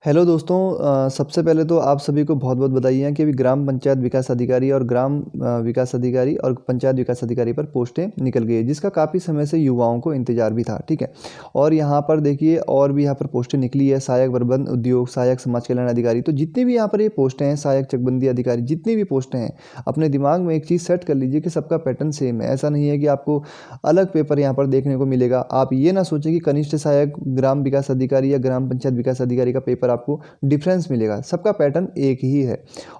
Hello दोस्तों, सबसे पहले तो आप सभी को बहुत-बहुत बधाइयाँ कि अभी ग्राम पंचायत विकास अधिकारी और विकास अधिकारी और पंचायत विकास अधिकारी पर पोस्टें निकल गई है, जिसका काफ़ी समय से युवाओं को इंतज़ार भी था, ठीक है? और यहाँ पर देखिए और भी यहाँ पर पोस्टें निकली है, सहायक प्रबंध उद्योग, सहायक समाज कल्याण अधिकारी। तो जितनी भी यहाँ पर ये पोस्टें हैं, सहायक चकबंदी अधिकारी, जितनी भी पोस्टें हैं, अपने दिमाग में एक चीज़ सेट कर लीजिए कि सबका पैटर्न सेम है। ऐसा नहीं है कि आपको अलग पेपर यहाँ पर देखने को मिलेगा। आप ये ना सोचें कि कनिष्ठ सहायक ग्राम विकास अधिकारी या ग्राम पंचायत विकास अधिकारी का पेपर आपको डिफरेंस मिलेगा। सबका पैटर्न एक ही है।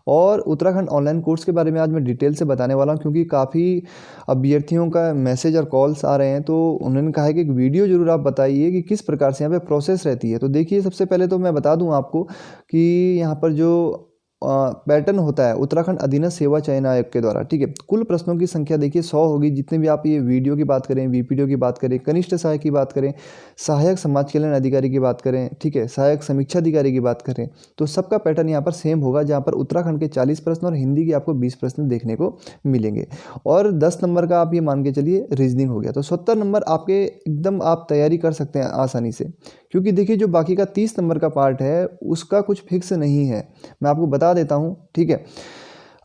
और उत्तराखंड ऑनलाइन कोर्स के बारे में आज मैं डिटेल से बताने वाला हूँ, क्योंकि काफ़ी अभ्यर्थियों का मैसेज और कॉल्स आ रहे हैं, तो उन्होंने कहा है कि एक वीडियो ज़रूर आप बताइए कि किस प्रकार से यहाँ पे प्रोसेस रहती है। तो देखिए, सबसे पहले तो मैं बता दूँ आपको कि यहाँ पर जो पैटर्न होता है उत्तराखंड अधीनस्थ सेवा चयन आयोग के द्वारा, ठीक है? कुल प्रश्नों की संख्या देखिए 100 होगी। जितने भी आप ये वीडियो की बात करें, वीपीडीओ की बात करें, कनिष्ठ सहायक की बात करें, सहायक समाज कल्याण अधिकारी की बात करें, ठीक है, सहायक समीक्षा अधिकारी की बात करें, तो सबका पैटर्न यहाँ पर सेम होगा, जहाँ पर उत्तराखंड के 40 प्रश्न और हिंदी के आपको 20 प्रश्न देखने को मिलेंगे। और 10 नंबर का आप ये मान के चलिए रीजनिंग हो गया, तो 70 नंबर आपके एकदम आप तैयारी कर सकते हैं आसानी से। क्योंकि देखिए, जो बाकी का 30 नंबर का पार्ट है उसका कुछ फिक्स नहीं है, मैं आपको बता देता हूँ, ठीक है?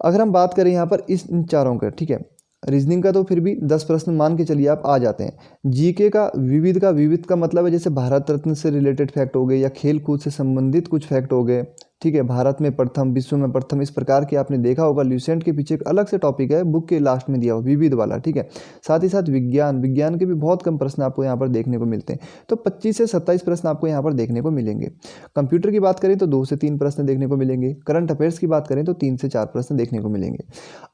अगर हम बात करें यहाँ पर इन चारों का, ठीक है, रीजनिंग का तो फिर भी 10 प्रश्न मान के चलिए आप आ जाते हैं। जीके का विविध का मतलब है जैसे भारत रत्न से रिलेटेड फैक्ट हो गए या खेल कूद से संबंधित कुछ फैक्ट हो गए, ठीक है? भारत में प्रथम, विश्व में प्रथम, इस प्रकार के आपने देखा होगा। ल्यूसेंट के पीछे एक अलग से टॉपिक है, बुक के लास्ट में दिया हुआ विविध वाला, ठीक है? साथ ही साथ विज्ञान के भी बहुत कम प्रश्न आपको यहाँ पर देखने को मिलते हैं। तो 25 से 27 प्रश्न आपको यहाँ पर देखने को मिलेंगे। कंप्यूटर की बात करें तो 2 से 3 प्रश्न देखने को मिलेंगे। करंट अफेयर्स की बात करें तो 3 से 4 प्रश्न देखने को मिलेंगे।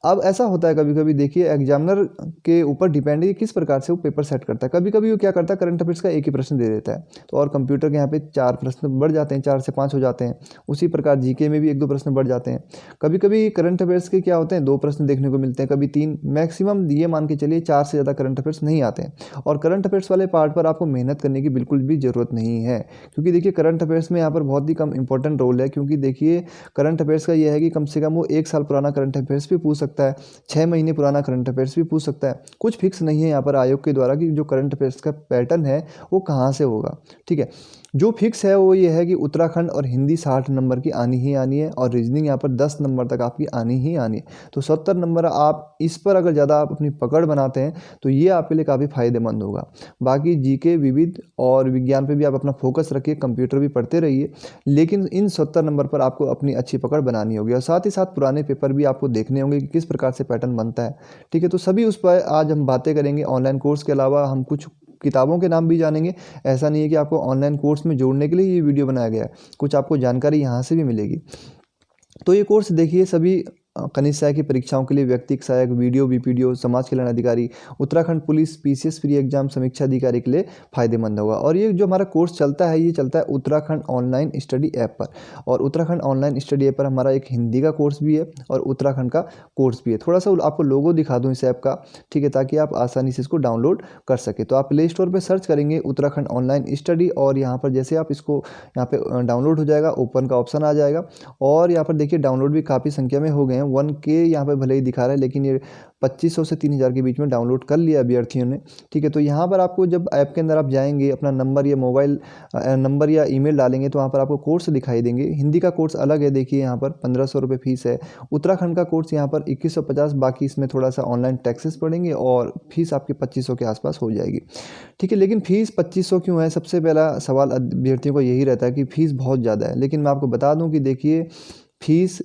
अब ऐसा होता है कभी-कभी, देखिए एग्जामिनर के ऊपर डिपेंड है कि किस प्रकार से वो पेपर सेट करता है। कभी-कभी वो क्या करता है, करंट अफेयर्स का एक ही प्रश्न दे देता है, तो और कंप्यूटर के यहाँ पे 4 प्रश्न बढ़ जाते हैं, 4 से 5 हो जाते हैं। उसी प्रकार जीके में भी 1-2 प्रश्न बढ़ जाते हैं। कभी-कभी करंट अफेयर्स के क्या होते हैं, 2 प्रश्न देखने को मिलते हैं, कभी 3, मैक्सिमम ये मान के चलिए 4 से ज़्यादा करंट अफेयर्स नहीं आते हैं। और करंट अफेयर्स वाले पार्ट पर आपको मेहनत करने की बिल्कुल भी ज़रूरत नहीं है, क्योंकि देखिए करंट अफेयर्स में यहाँ पर बहुत ही कम इंपॉर्टेंट रोल है। क्योंकि देखिए करंट अफेयर्स का ये है कि कम से कम वो 1 साल पुराना करंट अफेयर्स भी पूछ सकता है, 6 महीने पुराना करंट अफेयर्स भी पूछ सकता है। कुछ फिक्स नहीं है यहाँ पर आयोग के द्वारा कि जो करंट अफेयर्स का पैटर्न है वो कहाँ से होगा, ठीक है? जो फिक्स है वो ये है कि उत्तराखंड और हिंदी 60 नंबर की आनी ही आनी है, और रीजनिंग यहाँ पर 10 नंबर तक आपकी आनी ही आनी है। तो 70 नंबर आप इस पर अगर ज़्यादा आप अपनी पकड़ बनाते हैं तो ये आपके लिए काफ़ी फ़ायदेमंद होगा। बाकी जीके, विविध और विज्ञान पे भी आप अपना फोकस रखिए, कंप्यूटर भी पढ़ते रहिए, लेकिन इन 70 नंबर पर आपको अपनी अच्छी पकड़ बनानी होगी। और साथ ही साथ पुराने पेपर भी आपको देखने होंगे कि किस प्रकार से पैटर्न बनता है, ठीक है? तो सभी उस पर आज हम बातें करेंगे। ऑनलाइन कोर्स के अलावा हम कुछ किताबों के नाम भी जानेंगे। ऐसा नहीं है कि आपको ऑनलाइन कोर्स में जोड़ने के लिए ये वीडियो बनाया गया है, कुछ आपको जानकारी यहाँ से भी मिलेगी। तो ये कोर्स देखिए सभी कनिष्ठ सहायक की परीक्षाओं के लिए व्यक्तिगत सहायक, वीडियो, वीपीडीओ, समाज कल्याण अधिकारी, Uttarakhand police, PCS pre exam समीक्षा अधिकारी के लिए फायदेमंद होगा। और ये जो हमारा कोर्स चलता है, ये चलता है उत्तराखंड ऑनलाइन स्टडी ऐप पर। और उत्तराखंड ऑनलाइन स्टडी ऐप पर हमारा एक हिंदी का कोर्स भी है और उत्तराखंड का कोर्स भी है। थोड़ा सा आपको लोगो दिखा दूँ इस ऐप का, ठीक है, ताकि आप आसानी से इसको डाउनलोड कर सकें। तो आप प्ले स्टोर पर सर्च करेंगे उत्तराखंड ऑनलाइन स्टडी, और यहाँ पर जैसे आप इसको यहाँ पे डाउनलोड हो जाएगा, ओपन का ऑप्शन आ जाएगा। और यहाँ पर देखिए डाउनलोड भी काफ़ी संख्या में हो गए हैं। 1K यहाँ पे भले ही दिखा रहा है, लेकिन ये 2500 से 3000 के बीच में डाउनलोड कर लिया अभ्यर्थियों ने, ठीक है? तो यहाँ पर आपको जब ऐप के अंदर आप जाएंगे, अपना नंबर या मोबाइल नंबर या ईमेल डालेंगे, तो वहाँ पर आपको कोर्स दिखाई देंगे। हिंदी का कोर्स अलग है, देखिए यहाँ पर 1500 रुपये फीस है। उत्तराखंड का कोर्स यहाँ पर 2150, बाकी इसमें थोड़ा सा ऑनलाइन टैक्सेस पड़ेंगे और फीस आपकी 2500 के आसपास हो जाएगी, ठीक है? लेकिन फीस 2500 क्यों है? सबसे पहला सवाल अभ्यर्थियों को यही रहता है कि फ़ीस बहुत ज़्यादा है। लेकिन मैं आपको बता दूँ कि देखिए फीस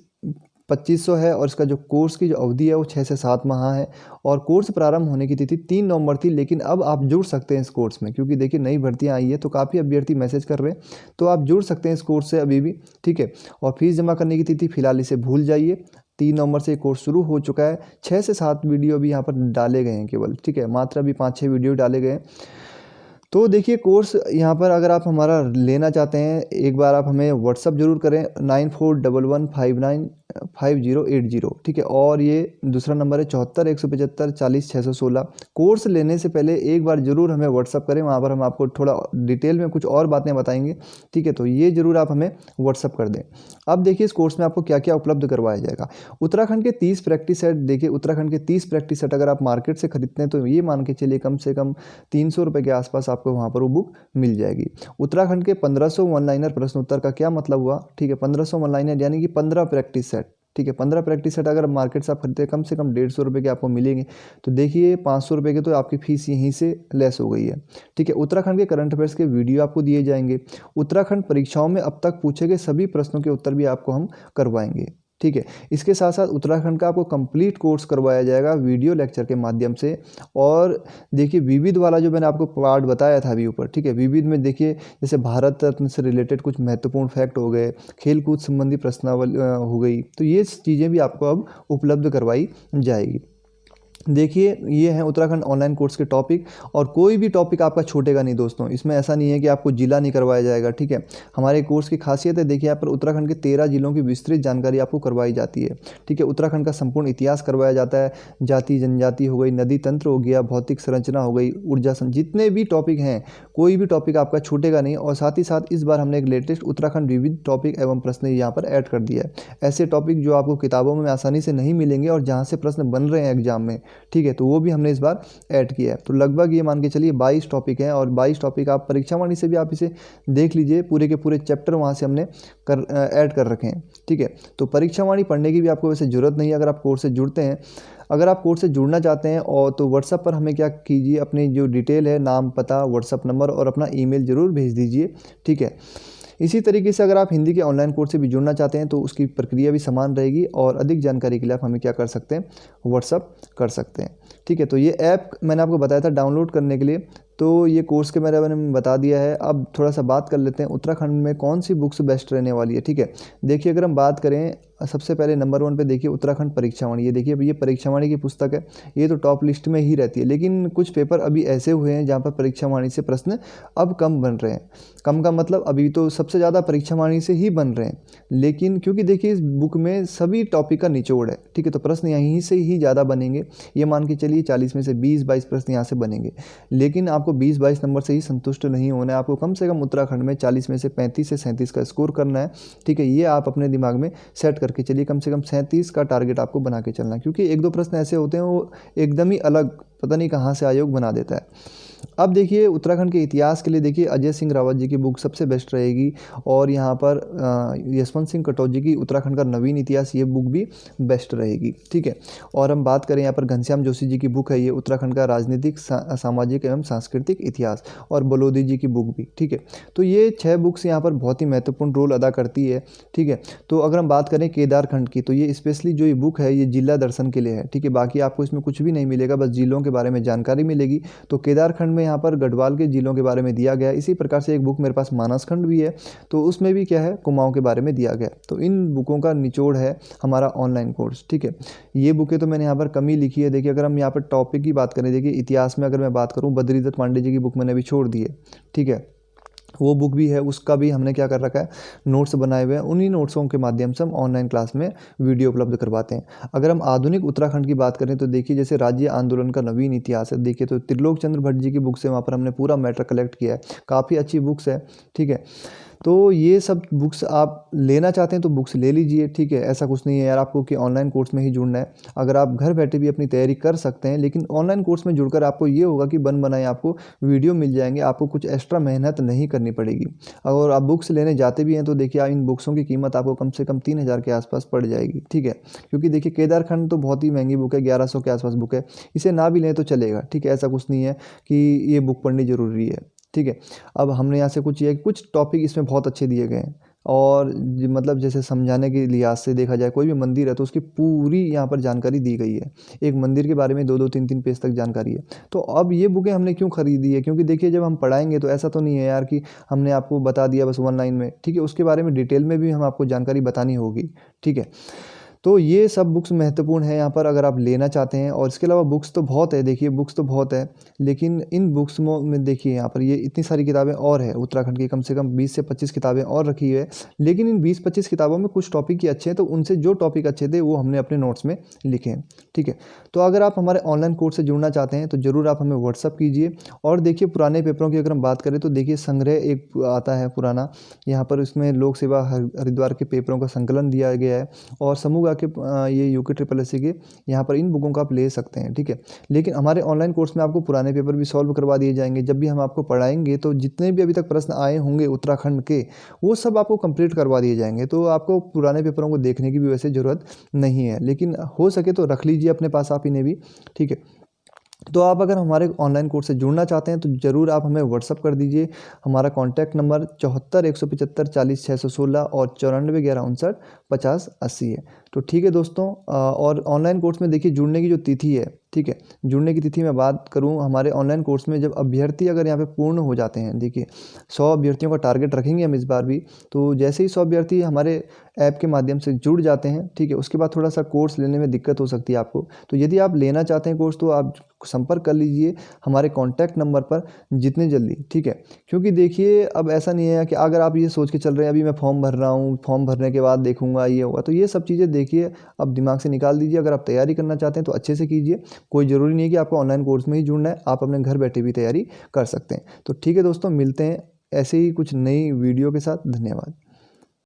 2500 है, और इसका जो कोर्स की जो अवधि है वो 6 से 7 माह है। और कोर्स प्रारंभ होने की तिथि 3 नवंबर थी, लेकिन अब आप जुड़ सकते हैं इस कोर्स में, क्योंकि देखिए नई भर्तियां आई है, तो काफ़ी अभ्यर्थी मैसेज कर रहे हैं, तो आप जुड़ सकते हैं इस कोर्स से अभी भी, ठीक है? और फीस जमा करने की तिथि फिलहाल इसे भूल जाइए। 3 नवंबर से कोर्स शुरू हो चुका है। 6 से 7 वीडियो भी यहाँ पर डाले गए हैं केवल, ठीक है? मात्र अभी 5-6 वीडियो डाले गए हैं। तो देखिए कोर्स यहाँ पर अगर आप हमारा लेना चाहते हैं, एक बार आप हमें व्हाट्सअप ज़रूर करें 941159 5080, ठीक है। और ये दूसरा नंबर है 74 175 40 616। कोर्स लेने से पहले एक बार ज़रूर हमें व्हाट्सअप करें, वहाँ पर हम आपको थोड़ा डिटेल में कुछ और बातें बताएंगे, ठीक है। तो ये ज़रूर आप हमें व्हाट्सअप कर दें। अब देखिए इस कोर्स में आपको क्या क्या उपलब्ध करवाया जाएगा। उत्तराखंड के 30 प्रैक्टिस सेट, देखिए उत्तराखंड के 30 प्रैक्टिस सेट अगर आप मार्केट से खरीदते हैं तो ये मान के चलिए कम से कम 300 रुपये के आसपास आपको वहाँ पर वो बुक मिल जाएगी। उत्तराखंड के 1500 वन लाइनर प्रश्न उत्तर का क्या मतलब हुआ, ठीक है। 1500 वन लाइनर यानी कि 15 प्रैक्टिस सेट, ठीक है। 15 प्रैक्टिस सेट अगर मार्केट से आप खरीदते हैं कम से कम 150 रुपये के आपको मिलेंगे। तो देखिए 500 रुपये के तो आपकी फ़ीस यहीं से लेस हो गई है, ठीक है। उत्तराखंड के करंट अफेयर्स के वीडियो आपको दिए जाएंगे। उत्तराखंड परीक्षाओं में अब तक पूछे गए सभी प्रश्नों के उत्तर भी आपको हम करवाएंगे, ठीक है। इसके साथ साथ उत्तराखंड का आपको कंप्लीट कोर्स करवाया जाएगा वीडियो लेक्चर के माध्यम से। और देखिए विविध वाला जो मैंने आपको पार्ट बताया था अभी ऊपर, ठीक है। विविध में देखिए जैसे भारत रत्न से रिलेटेड कुछ महत्वपूर्ण फैक्ट हो गए, खेल कूद संबंधी प्रश्नावली हो गई, तो ये चीज़ें भी आपको अब उपलब्ध करवाई जाएगी। देखिए ये हैं उत्तराखंड ऑनलाइन कोर्स के टॉपिक, और कोई भी टॉपिक आपका छूटेगा नहीं दोस्तों। इसमें ऐसा नहीं है कि आपको जिला नहीं करवाया जाएगा, ठीक है। हमारे कोर्स की खासियत है, देखिए यहाँ पर उत्तराखंड के 13 जिलों की विस्तृत जानकारी आपको करवाई जाती है, ठीक है। उत्तराखंड का संपूर्ण इतिहास करवाया जाता है, जाति जनजाति हो गई, नदी तंत्र हो गया, भौतिक संरचना हो गई, ऊर्जा जितने भी टॉपिक हैं कोई भी टॉपिक आपका छूटेगा नहीं। और साथ ही साथ इस बार हमने एक लेटेस्ट उत्तराखंड विविध टॉपिक एवं प्रश्न यहाँ पर ऐड कर दिया है। ऐसे टॉपिक जो आपको किताबों में आसानी से नहीं मिलेंगे और जहाँ से प्रश्न बन रहे हैं एग्जाम में, ठीक है, तो वो भी हमने इस बार ऐड किया है। तो लगभग ये मान के चलिए 22 टॉपिक हैं, और 22 टॉपिक आप परीक्षावाणी से भी आप इसे देख लीजिए, पूरे के पूरे चैप्टर वहाँ से हमने ऐड कर रखे हैं, ठीक है। तो परीक्षावाणी पढ़ने की भी आपको वैसे ज़रूरत नहीं है अगर आप कोर्स से जुड़ते हैं। अगर आप कोर्स से जुड़ना चाहते हैं और तो व्हाट्सअप पर हमें क्या कीजिए, अपनी जो डिटेल है, नाम पता, व्हाट्सअप नंबर और अपना ईमेल ज़रूर भेज दीजिए, ठीक है। इसी तरीके से अगर आप हिंदी के ऑनलाइन कोर्स से भी जुड़ना चाहते हैं तो उसकी प्रक्रिया भी समान रहेगी, और अधिक जानकारी के लिए आप हमें क्या कर सकते हैं, व्हाट्सअप कर सकते हैं, ठीक है। तो ये ऐप मैंने आपको बताया था डाउनलोड करने के लिए, तो ये कोर्स के बारे में बता दिया है। अब थोड़ा सा बात कर लेते हैं उत्तराखंड में कौन सी बुक्स बेस्ट रहने वाली है, ठीक है। देखिए अगर हम बात करें सबसे पहले नंबर 1 पे देखिए उत्तराखंड परीक्षावाणी। ये देखिए ये परीक्षावाणी की पुस्तक है, ये तो टॉप लिस्ट में ही रहती है। लेकिन कुछ पेपर अभी ऐसे हुए हैं जहाँ पर परीक्षावाणी से प्रश्न अब कम बन रहे हैं। कम का मतलब अभी तो सबसे ज़्यादा परीक्षावाणी से ही बन रहे हैं, लेकिन क्योंकि देखिए इस बुक में सभी टॉपिक का निचोड़ है, ठीक है। तो प्रश्न यहीं से ही ज़्यादा बनेंगे, ये मान के चलिए 40 में से 20-22 प्रश्न यहाँ से बनेंगे। लेकिन आपको 20-22 नंबर से ही संतुष्ट नहीं होना है, आपको कम से कम उत्तराखंड में 40 में से 35 से 37 का स्कोर करना है, ठीक है। ये आप अपने दिमाग में सेट करके चलिए, कम से कम 37 का टारगेट आपको बना के चलना है, क्योंकि एक दो प्रश्न ऐसे होते हैं वो एकदम ही अलग, पता नहीं कहाँ से आयोग बना देता है। अब देखिए उत्तराखंड के इतिहास के लिए देखिए अजय सिंह रावत जी की बुक सबसे बेस्ट रहेगी, और यहाँ पर यशवंत सिंह कटौजी की उत्तराखंड का नवीन इतिहास, ये बुक भी बेस्ट रहेगी, ठीक है। और हम बात करें यहाँ पर घनश्याम जोशी जी की बुक है ये उत्तराखंड का राजनीतिक सामाजिक एवं सांस्कृतिक इतिहास, और बलोदी जी की बुक भी, ठीक है। तो ये 6 बुक्स यहाँ पर बहुत ही महत्वपूर्ण रोल अदा करती है, ठीक है। तो अगर हम बात करें केदारखंड की, तो ये स्पेशली जो ये बुक है ये जिला दर्शन के लिए है, ठीक है। बाकी आपको इसमें कुछ भी नहीं मिलेगा, बस जिलों के बारे में जानकारी मिलेगी। तो केदारखंड में यहाँ पर गढ़वाल के जिलों के बारे में दिया गया है। इसी प्रकार से एक बुक मेरे पास मानसखंड भी है, तो उसमें भी क्या है, कुमाऊं के बारे में दिया गया। तो इन बुकों का निचोड़ है हमारा ऑनलाइन कोर्स, ठीक है। ये बुकें तो मैंने यहाँ पर कम ही लिखी है। देखिए अगर हम यहाँ पर टॉपिक की बात करें, देखिए इतिहास में अगर मैं बात करूँ, बद्रीदत्त पांडे जी की बुक मैंने अभी छोड़ दी है, ठीक है। वो बुक भी है, उसका भी हमने क्या कर रखा है, नोट्स बनाए हुए हैं। उन्हीं नोट्सों के माध्यम से हम ऑनलाइन क्लास में वीडियो उपलब्ध करवाते हैं। अगर हम आधुनिक उत्तराखंड की बात करें तो देखिए जैसे राज्य आंदोलन का नवीन इतिहास है, देखिए तो त्रिलोक चंद्र भट्ट जी की बुक से वहाँ पर हमने पूरा मैटर कलेक्ट किया है, काफ़ी अच्छी बुक्स है, ठीक है। तो ये सब बुक्स आप लेना चाहते हैं तो बुक्स ले लीजिए, ठीक है। ऐसा कुछ नहीं है यार आपको कि ऑनलाइन कोर्स में ही जुड़ना है। अगर आप घर बैठे भी अपनी तैयारी कर सकते हैं, लेकिन ऑनलाइन कोर्स में जुड़कर आपको ये होगा कि बन बनाए आपको वीडियो मिल जाएंगे, आपको कुछ एक्स्ट्रा मेहनत नहीं करनी पड़ेगी। अगर आप बुक्स लेने जाते भी हैं तो देखिए इन बुक्सों की कीमत आपको कम से कम 3000 के आसपास पड़ जाएगी, ठीक है। क्योंकि देखिए केदारखंड तो बहुत ही महंगी बुक है, 1100 के आसपास बुक है। इसे ना भी लें तो चलेगा, ठीक है। ऐसा कुछ नहीं है कि ये बुक पढ़नी ज़रूरी है, ठीक है। अब हमने यहाँ से कुछ टॉपिक इसमें बहुत अच्छे दिए गए हैं, और मतलब जैसे समझाने के लिहाज से देखा जाए, कोई भी मंदिर है तो उसकी पूरी यहाँ पर जानकारी दी गई है। एक मंदिर के बारे में 2-2 3-3 पेज तक जानकारी है। तो अब ये बुकें हमने क्यों खरीदी है, क्योंकि देखिए जब हम पढ़ाएंगे तो ऐसा तो नहीं है यार कि हमने आपको बता दिया बस 1 लाइन में, ठीक है। उसके बारे में डिटेल में भी हम आपको जानकारी बतानी होगी, ठीक है। तो ये सब बुक्स महत्वपूर्ण है यहाँ पर अगर आप लेना चाहते हैं। और इसके अलावा बुक्स तो बहुत है, देखिए बुक्स तो बहुत है, लेकिन इन बुक्स में देखिए यहाँ पर ये इतनी सारी किताबें और है उत्तराखंड की, कम से कम 20 से 25 किताबें और रखी है। लेकिन इन 20-25 किताबों में कुछ टॉपिक ही अच्छे हैं, तो उनसे जो टॉपिक अच्छे थे वो हमने अपने नोट्स में लिखे हैं, ठीक है। तो अगर आप हमारे ऑनलाइन कोर्स से जुड़ना चाहते हैं तो ज़रूर आप हमें व्हाट्सअप कीजिए। और देखिए पुराने पेपरों की अगर हम बात करें तो देखिए संग्रह एक आता है पुराना, यहाँ पर इसमें लोक सेवा हरिद्वार के पेपरों का संकलन दिया गया है। और समूह के ये यूके ट्रिपल एस सी के यहाँ पर इन बुकों को आप ले सकते हैं, ठीक है। लेकिन हमारे ऑनलाइन कोर्स में आपको पुराने पेपर भी सॉल्व करवा दिए जाएंगे। जब भी हम आपको पढ़ाएंगे तो जितने भी अभी तक प्रश्न आए होंगे उत्तराखंड के, वो सब आपको कंप्लीट करवा दिए जाएंगे। तो आपको पुराने पेपरों को देखने की भी वैसे ज़रूरत नहीं है, लेकिन हो सके तो रख लीजिए अपने पास आप इन्हें भी, ठीक है। तो आप अगर हमारे ऑनलाइन कोर्स से जुड़ना चाहते हैं तो ज़रूर आप हमें व्हाट्सअप कर दीजिए। हमारा कॉन्टैक्ट नंबर 74 175 40 616 और 94 11 59 50 80 है। तो ठीक है दोस्तों, और ऑनलाइन कोर्स में देखिए जुड़ने की जो तिथि है, ठीक है, जुड़ने की तिथि मैं बात करूं, हमारे ऑनलाइन कोर्स में जब अभ्यर्थी अगर यहाँ पे पूर्ण हो जाते हैं, देखिए 100 अभ्यर्थियों का टारगेट रखेंगे हम इस बार भी। तो जैसे ही 100 अभ्यर्थी हमारे ऐप के माध्यम से जुड़ जाते हैं, ठीक है, उसके बाद थोड़ा सा कोर्स लेने में दिक्कत हो सकती है आपको। तो यदि आप लेना चाहते हैं कोर्स तो आप संपर्क कर लीजिए हमारे कॉन्टैक्ट नंबर पर जितने जल्दी, ठीक है। क्योंकि देखिए अब ऐसा नहीं है कि अगर आप ये सोच के चल रहे हैं अभी मैं फॉर्म भर रहा हूँ, फॉर्म भरने के बाद देखूंगा ये होगा, तो ये सब चीज़ें देखिए अब दिमाग से निकाल दीजिए। अगर आप तैयारी करना चाहते हैं तो अच्छे से कीजिए। कोई ज़रूरी नहीं है कि आपको ऑनलाइन कोर्स में ही जुड़ना है, आप अपने घर बैठे भी तैयारी कर सकते हैं। तो ठीक है दोस्तों, मिलते हैं ऐसे ही कुछ नई वीडियो के साथ। धन्यवाद।